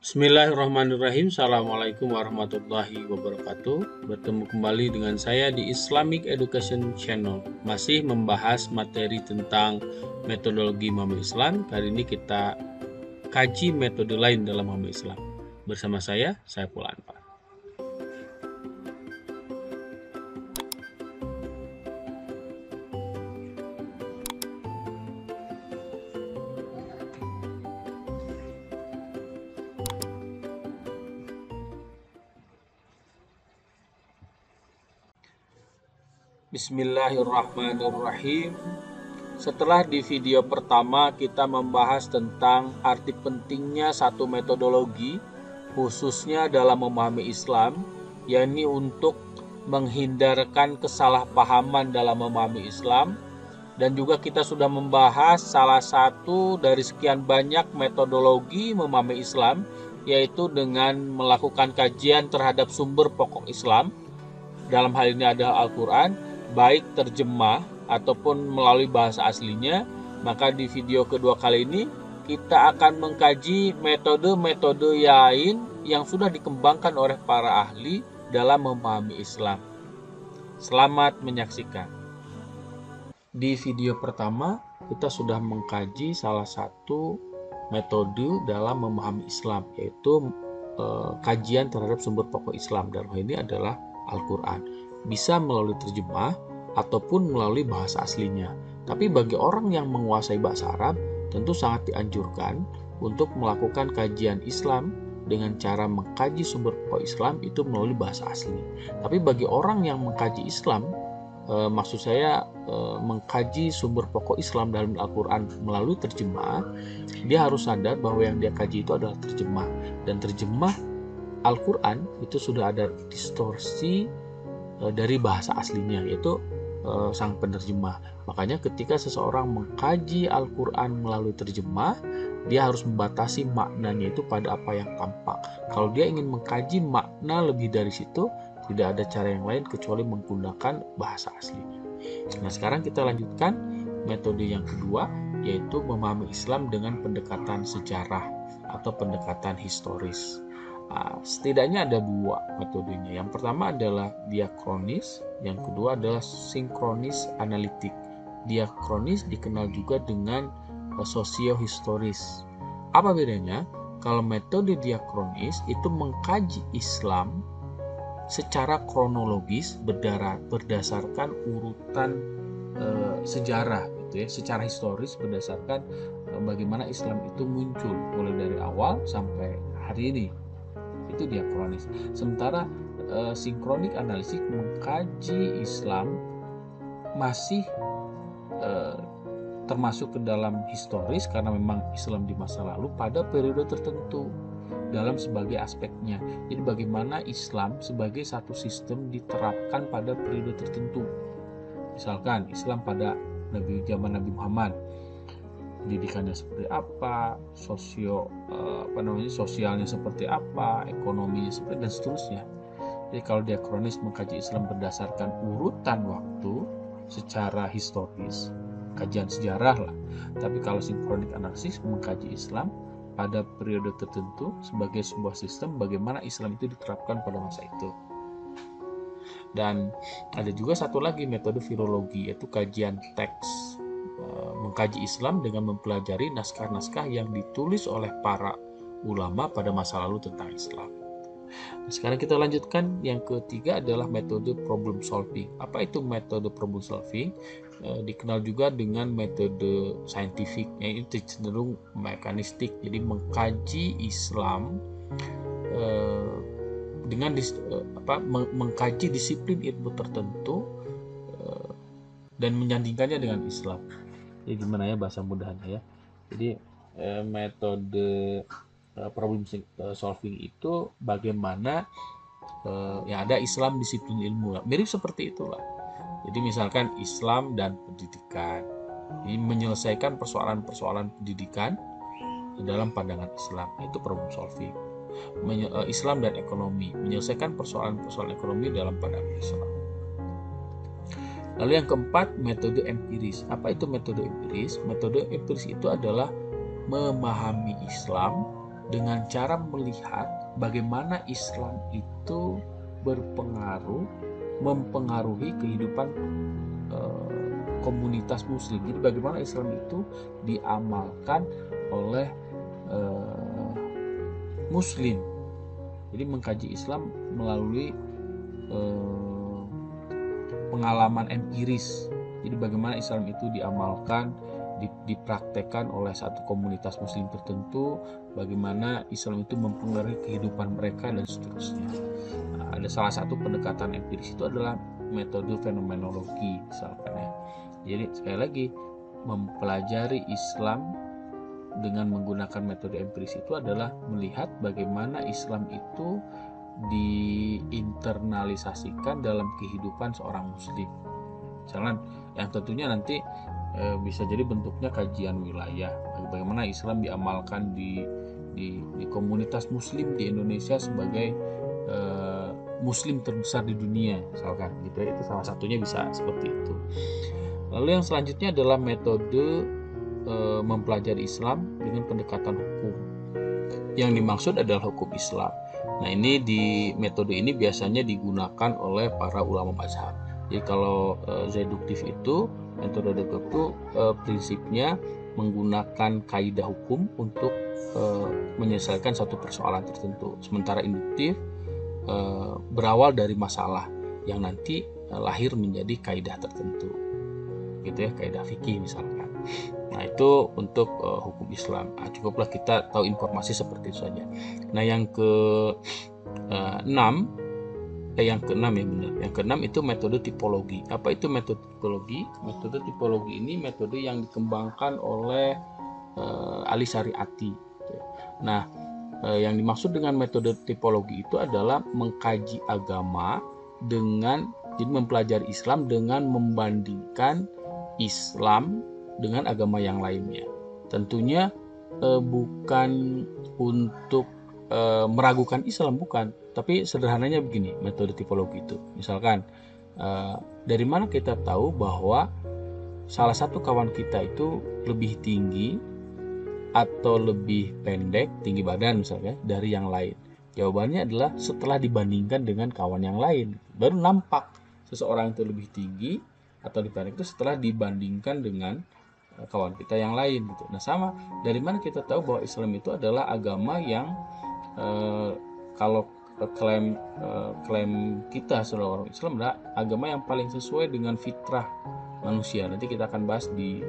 Bismillahirrahmanirrahim. Assalamualaikum warahmatullahi wabarakatuh. Bertemu kembali dengan saya di Islamic Education Channel. Masih membahas materi tentang metodologi memahami Islam. Kali ini kita kaji metode lain dalam memahami Islam. Bersama saya Saiful Anwar. Bismillahirrahmanirrahim. Setelah di video pertama kita membahas tentang arti pentingnya satu metodologi, khususnya dalam memahami Islam, yakni untuk menghindarkan kesalahpahaman dalam memahami Islam, dan juga kita sudah membahas salah satu dari sekian banyak metodologi memahami Islam, yaitu dengan melakukan kajian terhadap sumber pokok Islam. Dalam hal ini adalah Al-Quran, baik terjemah ataupun melalui bahasa aslinya. Maka di video kedua kali ini kita akan mengkaji metode-metode lain yang sudah dikembangkan oleh para ahli dalam memahami Islam. Selamat menyaksikan. Di video pertama kita sudah mengkaji salah satu metode dalam memahami Islam, yaitu kajian terhadap sumber pokok Islam. Dalam hal ini adalah Al-Quran. Bisa melalui terjemah ataupun melalui bahasa aslinya. Tapi bagi orang yang menguasai bahasa Arab, tentu sangat dianjurkan untuk melakukan kajian Islam dengan cara mengkaji sumber pokok Islam itu melalui bahasa asli. Tapi bagi orang yang mengkaji Islam, maksud saya mengkaji sumber pokok Islam dalam Al-Quran melalui terjemah, dia harus sadar bahwa yang dia kaji itu adalah terjemah. Dan terjemah Al-Quran itu sudah ada distorsi dari bahasa aslinya, yaitu sang penerjemah. Makanya ketika seseorang mengkaji Al-Quran melalui terjemah, dia harus membatasi maknanya itu pada apa yang tampak. Kalau dia ingin mengkaji makna lebih dari situ, tidak ada cara yang lain kecuali menggunakan bahasa aslinya. Nah, sekarang kita lanjutkan metode yang kedua, yaitu memahami Islam dengan pendekatan sejarah atau pendekatan historis. Setidaknya ada dua metodenya. Yang pertama adalah diakronis, yang kedua adalah sinkronis analitik. Diakronis dikenal juga dengan sosiohistoris. Apa bedanya? Kalau metode diakronis itu mengkaji Islam secara kronologis berdasarkan urutan sejarah, gitu ya, secara historis berdasarkan bagaimana Islam itu muncul mulai dari awal sampai hari ini. Itu diakronis. Sementara sinkronik analitik mengkaji Islam masih termasuk ke dalam historis, karena memang Islam di masa lalu pada periode tertentu dalam sebagai aspeknya. Jadi bagaimana Islam sebagai satu sistem diterapkan pada periode tertentu. Misalkan Islam pada zaman Nabi Muhammad, pendidikannya seperti apa, sosialnya seperti apa, ekonominya seperti, dan seterusnya. Jadi kalau diakronis mengkaji Islam berdasarkan urutan waktu secara historis, kajian sejarah lah. Tapi kalau sinkronik analisis mengkaji Islam pada periode tertentu sebagai sebuah sistem, bagaimana Islam itu diterapkan pada masa itu. Dan ada juga satu lagi metode filologi, yaitu kajian teks, mengkaji Islam dengan mempelajari naskah-naskah yang ditulis oleh para ulama pada masa lalu tentang Islam. Nah, sekarang kita lanjutkan. Yang ketiga adalah metode problem solving. Apa itu metode problem solving? Dikenal juga dengan metode saintifik, yaitu cenderung mekanistik. Jadi mengkaji Islam dengan mengkaji disiplin ilmu tertentu dan menyandingkannya dengan Islam. Jadi gimana ya bahasa mudahnya ya. Jadi metode problem solving itu bagaimana yang ada Islam disiplin ilmu. Mirip seperti itulah. Jadi misalkan Islam dan pendidikan. Ini menyelesaikan persoalan-persoalan pendidikan dalam pandangan Islam, itu problem solving. Islam dan ekonomi, menyelesaikan persoalan-persoalan ekonomi dalam pandangan Islam. Lalu yang keempat, metode empiris. Apa itu metode empiris? Metode empiris itu adalah memahami Islam dengan cara melihat bagaimana Islam itu mempengaruhi kehidupan komunitas muslim. Jadi bagaimana Islam itu diamalkan oleh muslim. Jadi mengkaji Islam melalui pengalaman empiris. Jadi bagaimana Islam itu diamalkan, dipraktekkan oleh satu komunitas muslim tertentu, bagaimana Islam itu mempengaruhi kehidupan mereka dan seterusnya. Ada salah satu pendekatan empiris itu adalah metode fenomenologi misalkan ya. Jadi sekali lagi mempelajari Islam dengan menggunakan metode empiris itu adalah melihat bagaimana Islam itu diinternalisasikan dalam kehidupan seorang muslim. Misalkan yang tentunya nanti bisa jadi bentuknya kajian wilayah, bagaimana Islam diamalkan di komunitas muslim di Indonesia sebagai muslim terbesar di dunia misalkan gitu ya. Itu salah satunya bisa seperti itu. Lalu yang selanjutnya adalah metode mempelajari Islam dengan pendekatan hukum. Yang dimaksud adalah hukum Islam. Nah, ini di metode ini biasanya digunakan oleh para ulama mazhab. Jadi kalau deduktif itu, metode deduktif itu prinsipnya menggunakan kaidah hukum untuk menyelesaikan satu persoalan tertentu. Sementara induktif berawal dari masalah yang nanti lahir menjadi kaidah tertentu. Gitu ya, kaidah fikih misalkan. Nah, itu untuk hukum Islam. Nah, cukuplah kita tahu informasi seperti itu saja. Nah, yang keenam ya benar. Yang keenam itu metode tipologi. Apa itu metode tipologi? Metode tipologi ini metode yang dikembangkan oleh Ali Syariati. Nah, yang dimaksud dengan metode tipologi itu adalah mengkaji agama jadi mempelajari Islam dengan membandingkan Islam dengan agama yang lainnya. Tentunya bukan untuk meragukan Islam, bukan. Tapi sederhananya begini metode tipologi itu. Misalkan dari mana kita tahu bahwa salah satu kawan kita itu lebih tinggi atau lebih pendek, tinggi badan misalnya, dari yang lain? Jawabannya adalah setelah dibandingkan dengan kawan yang lain. Baru nampak seseorang itu lebih tinggi atau lebih pendek itu setelah dibandingkan dengan kawan kita yang lain gitu. Nah, sama, dari mana kita tahu bahwa Islam itu adalah agama yang kalau klaim kita sebagai orang Islam adalah agama yang paling sesuai dengan fitrah manusia. Nanti kita akan bahas di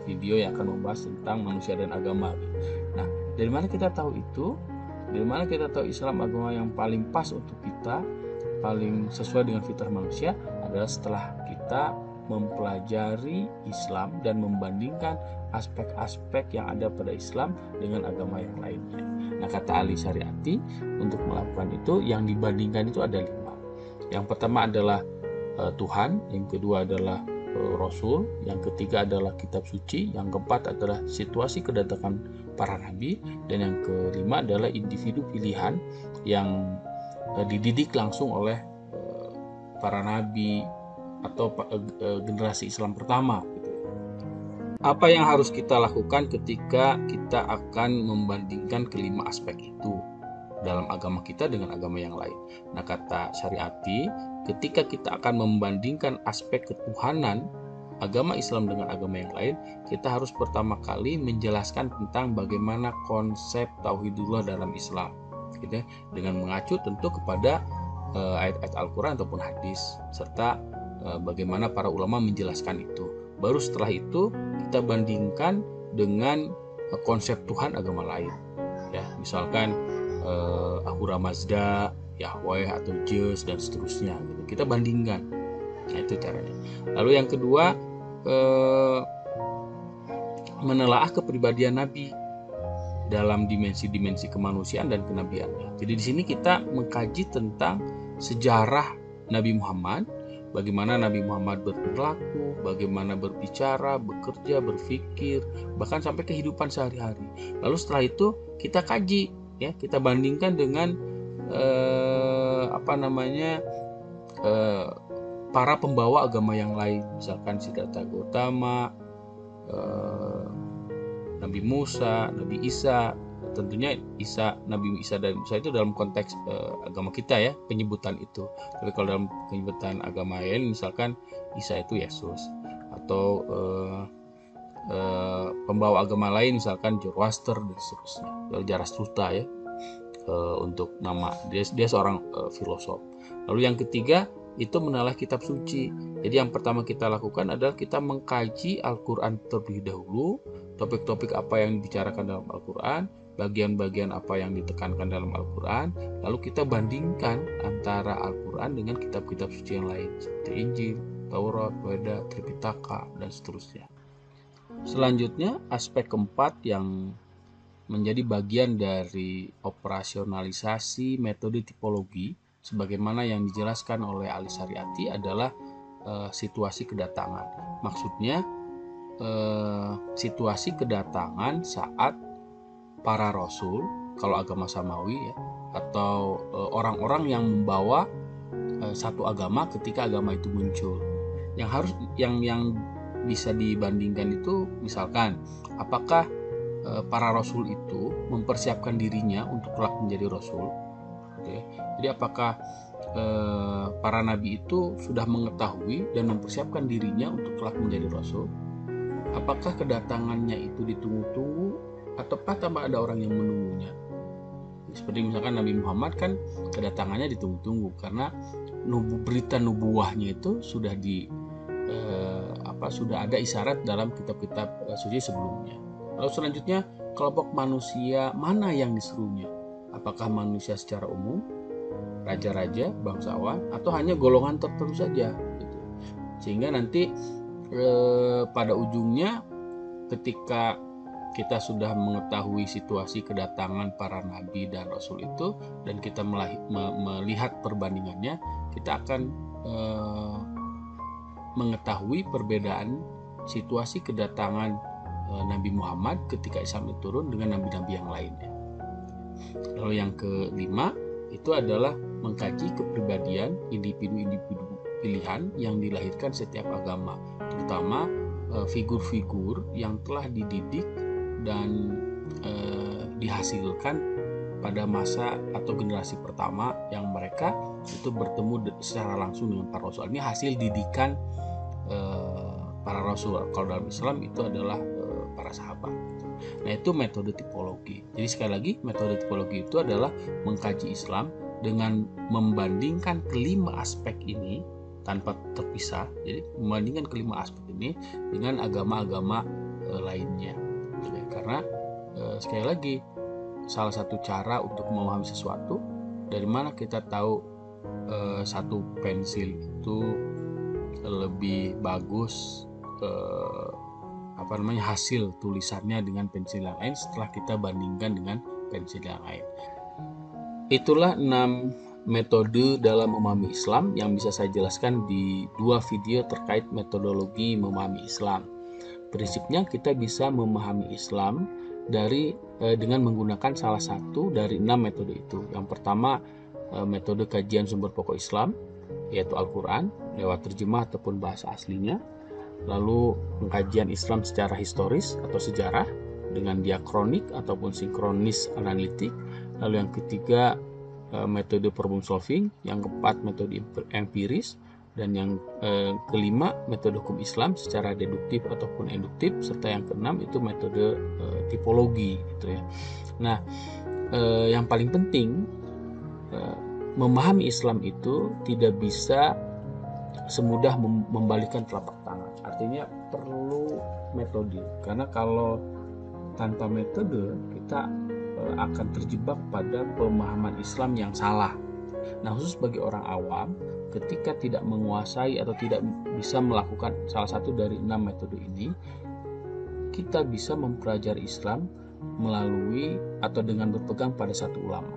video yang akan membahas tentang manusia dan agama. Nah, dari mana kita tahu itu? Dari mana kita tahu Islam agama yang paling pas untuk kita, paling sesuai dengan fitrah manusia? Adalah setelah kita mempelajari Islam dan membandingkan aspek-aspek yang ada pada Islam dengan agama yang lainnya. Nah, kata Ali Syariati, untuk melakukan itu yang dibandingkan itu ada 5. Yang pertama adalah Tuhan, yang kedua adalah Rasul, yang ketiga adalah kitab suci, yang keempat adalah situasi kedatangan para nabi, dan yang kelima adalah individu pilihan yang dididik langsung oleh para nabi atau generasi Islam pertama. Apa yang harus kita lakukan ketika kita akan membandingkan kelima aspek itu dalam agama kita dengan agama yang lain? Nah, kata Syariati, ketika kita akan membandingkan aspek ketuhanan agama Islam dengan agama yang lain, kita harus pertama kali menjelaskan tentang bagaimana konsep tauhidullah dalam Islam, gitu ya, dengan mengacu tentu kepada ayat-ayat Al-Quran ataupun hadis, serta bagaimana para ulama menjelaskan itu. Baru setelah itu kita bandingkan dengan konsep Tuhan agama lain, ya, misalkan Ahura Mazda, Yahweh atau Zeus dan seterusnya gitu. Kita bandingkan. Nah, itu caranya. Lalu yang kedua, menelaah kepribadian Nabi dalam dimensi-dimensi kemanusiaan dan kenabiannya. Jadi di sini kita mengkaji tentang sejarah Nabi Muhammad, bagaimana Nabi Muhammad berperilaku, bagaimana berbicara, bekerja, berpikir, bahkan sampai kehidupan sehari-hari. Lalu setelah itu kita kaji, ya, kita bandingkan dengan para pembawa agama yang lain, misalkan Siddhartha Gautama, Nabi Musa, Nabi Isa, Tentunya Nabi Isa dan Musa itu dalam konteks agama kita ya, penyebutan itu. Tapi kalau dalam penyebutan agama lain, misalkan Isa itu Yesus, atau pembawa agama lain misalkan Zoroaster dan seterusnya, Zarathustra ya, untuk nama dia seorang filosof. Lalu yang ketiga itu menelaah kitab suci. Jadi yang pertama kita lakukan adalah kita mengkaji Al-Quran terlebih dahulu, topik-topik apa yang dibicarakan dalam Al-Quran, bagian-bagian apa yang ditekankan dalam Al-Quran, lalu kita bandingkan antara Al-Quran dengan kitab-kitab suci yang lain seperti Injil, Taurat, Weda, Tripitaka, dan seterusnya. Selanjutnya, aspek keempat yang menjadi bagian dari operasionalisasi metode tipologi sebagaimana yang dijelaskan oleh Ali Syariati adalah situasi kedatangan. Maksudnya situasi kedatangan saat para rasul, kalau agama samawi ya, atau orang-orang yang membawa satu agama ketika agama itu muncul. Yang bisa dibandingkan itu misalkan apakah para rasul itu mempersiapkan dirinya untuk kelak menjadi rasul. Oke. Jadi apakah para nabi itu sudah mengetahui dan mempersiapkan dirinya untuk kelak menjadi rasul? Apakah kedatangannya itu ditunggu-tunggu ataukah tanpa ada orang yang menunggunya? Seperti misalkan Nabi Muhammad kan kedatangannya ditunggu-tunggu karena berita nubuahnya itu sudah sudah ada isyarat dalam kitab-kitab suci sebelumnya. Lalu selanjutnya, kelompok manusia mana yang diserunya? Apakah manusia secara umum, raja-raja, bangsawan, atau hanya golongan tertentu saja? Gitu. Sehingga nanti pada ujungnya, ketika kita sudah mengetahui situasi kedatangan para nabi dan rasul itu, dan kita melihat perbandingannya, kita akan mengetahui perbedaan situasi kedatangan Nabi Muhammad ketika Islam itu turun dengan nabi-nabi yang lainnya. Lalu yang kelima itu adalah mengkaji kepribadian individu-individu pilihan yang dilahirkan setiap agama, terutama figur-figur yang telah dididik dan dihasilkan pada masa atau generasi pertama yang mereka itu bertemu secara langsung dengan para rasul. Ini hasil didikan para rasul. Kalau dalam Islam itu adalah para sahabat. Nah, itu metode tipologi. Jadi sekali lagi, metode tipologi itu adalah mengkaji Islam dengan membandingkan kelima aspek ini tanpa terpisah. Jadi membandingkan kelima aspek ini dengan agama-agama lainnya. Jadi, karena sekali lagi, salah satu cara untuk memahami sesuatu, dari mana kita tahu satu pensil itu lebih bagus hasil tulisannya dengan pensil yang lain setelah kita bandingkan dengan pensil yang lain. Itulah 6 metode dalam memahami Islam yang bisa saya jelaskan di 2 video terkait metodologi memahami Islam. Prinsipnya kita bisa memahami Islam dengan menggunakan salah satu dari 6 metode itu. Yang pertama, metode kajian sumber pokok Islam, yaitu Al-Quran lewat terjemah ataupun bahasa aslinya. Lalu pengkajian Islam secara historis atau sejarah dengan diakronik ataupun sinkronis analitik. Lalu yang ketiga, metode problem solving. Yang keempat, metode empiris. Dan yang kelima, metode hukum Islam secara deduktif ataupun induktif. Serta yang keenam itu metode tipologi gitu ya. Nah, yang paling penting, memahami Islam itu tidak bisa semudah membalikkan telapak tangan. Artinya perlu metode. Karena kalau tanpa metode, kita akan terjebak pada pemahaman Islam yang salah. Nah, khusus bagi orang awam, ketika tidak menguasai atau tidak bisa melakukan salah satu dari 6 metode ini, kita bisa mempelajari Islam melalui atau dengan berpegang pada satu ulama,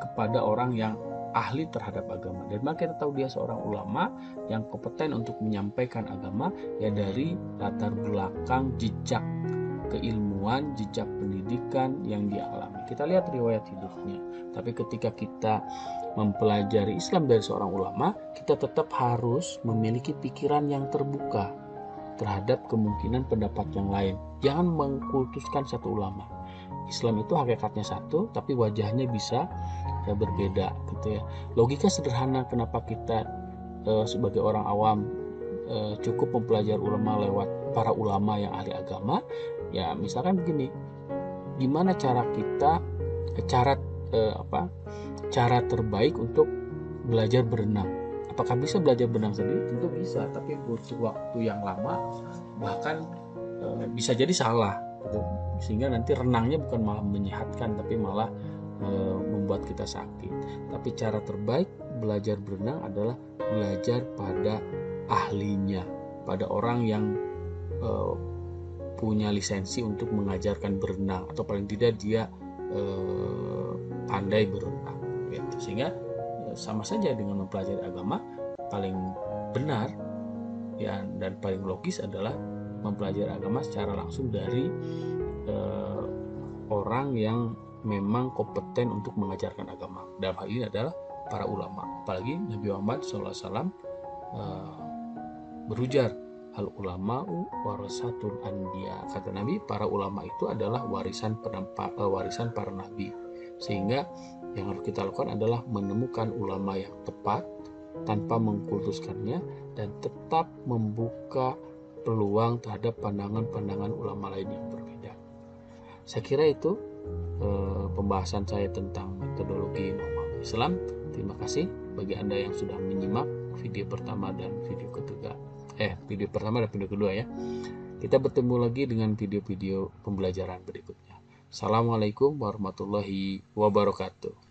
kepada orang yang ahli terhadap agama. Dan maka kita tahu dia seorang ulama yang kompeten untuk menyampaikan agama ya dari latar belakang jejak keilmuan, jejak pendidikan yang dia alami. Kita lihat riwayat hidupnya. Tapi ketika kita mempelajari Islam dari seorang ulama, kita tetap harus memiliki pikiran yang terbuka terhadap kemungkinan pendapat yang lain. Jangan mengkultuskan satu ulama. Islam itu hakikatnya satu, tapi wajahnya bisa berbeda gitu ya. Logika sederhana kenapa kita sebagai orang awam cukup mempelajari ulama lewat para ulama yang ahli agama. Ya misalkan begini, gimana cara kita cara terbaik untuk belajar berenang? Apakah bisa belajar berenang sendiri? Tentu bisa, tapi butuh waktu yang lama, bahkan bisa jadi salah gitu. Sehingga nanti renangnya bukan malah menyehatkan, tapi malah membuat kita sakit. Tapi cara terbaik belajar berenang adalah belajar pada ahlinya, pada orang yang punya lisensi untuk mengajarkan berenang, atau paling tidak dia pandai berenang gitu. Sehingga sama saja dengan mempelajari agama, paling benar ya dan paling logis adalah mempelajari agama secara langsung dari orang yang memang kompeten untuk mengajarkan agama. Dalam hal ini adalah para ulama. Apalagi Nabi Muhammad SAW berujar, al ulama'u warasatul anbiya. Kata Nabi, para ulama itu adalah warisan para nabi. Sehingga yang harus kita lakukan adalah menemukan ulama yang tepat tanpa mengkultuskannya, dan tetap membuka peluang terhadap pandangan-pandangan ulama lain yang berbeda. Saya kira itu pembahasan saya tentang metodologi memahami Islam. Terima kasih bagi Anda yang sudah menyimak video pertama dan video ketiga. Video pertama dan video kedua ya. Kita bertemu lagi dengan video-video pembelajaran berikutnya. Assalamualaikum warahmatullahi wabarakatuh.